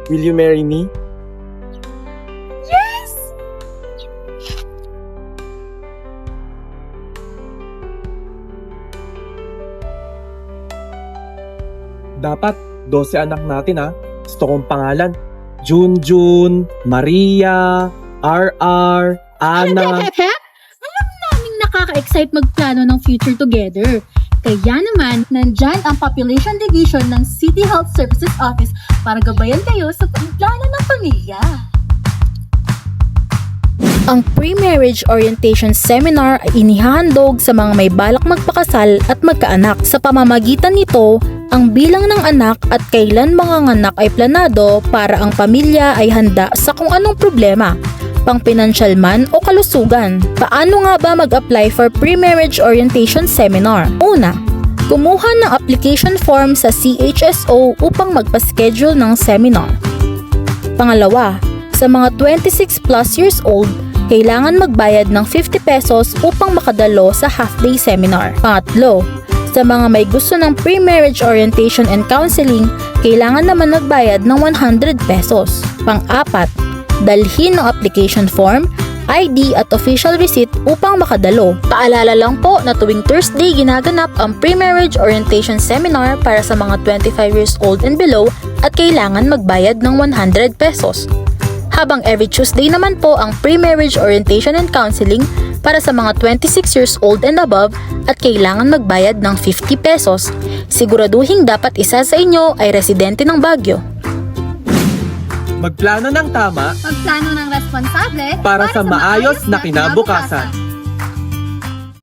Will you marry me? Yes! Dapat 12 anak natin ha. Gusto kong pangalan. Junjun, Maria, RR, Ana. Alam naming nakaka-excite magplano ng future together. Kaya naman, nandyan ang Population Division ng City Health Services Office para gabayan kayo sa pagplano ng pamilya. Ang Pre-Marriage Orientation Seminar ay inihahandog sa mga may balak magpakasal at magkaanak. Sa pamamagitan nito, ang bilang ng anak at kailan manganganak ay planado para ang pamilya ay handa sa kung anong problema, pang-pinansyal man o kalusugan. Paano nga ba mag-apply for Pre-Marriage Orientation Seminar? Una, kumuha ng application form sa CHSO upang magpa-schedule ng seminar. Pangalawa, sa mga 26 plus years old, kailangan magbayad ng 50 pesos upang makadalo sa half-day seminar. Pangatlo, sa mga may gusto ng pre-marriage orientation and counseling, kailangan naman magbayad ng 100 pesos. Pang-apat, dalhin ng application form, ID at official receipt upang makadalo. Paalala lang po na tuwing Thursday ginaganap ang pre-marriage orientation seminar para sa mga 25 years old and below at kailangan magbayad ng 100 pesos. Habang every Tuesday naman po ang pre-marriage orientation and counseling para sa mga 26 years old and above at kailangan magbayad ng 50 pesos. Siguraduhin dapat isa sa inyo ay residente ng Baguio. Magplano ng tama Magplano ng responsable para sa maayos na kinabukasan.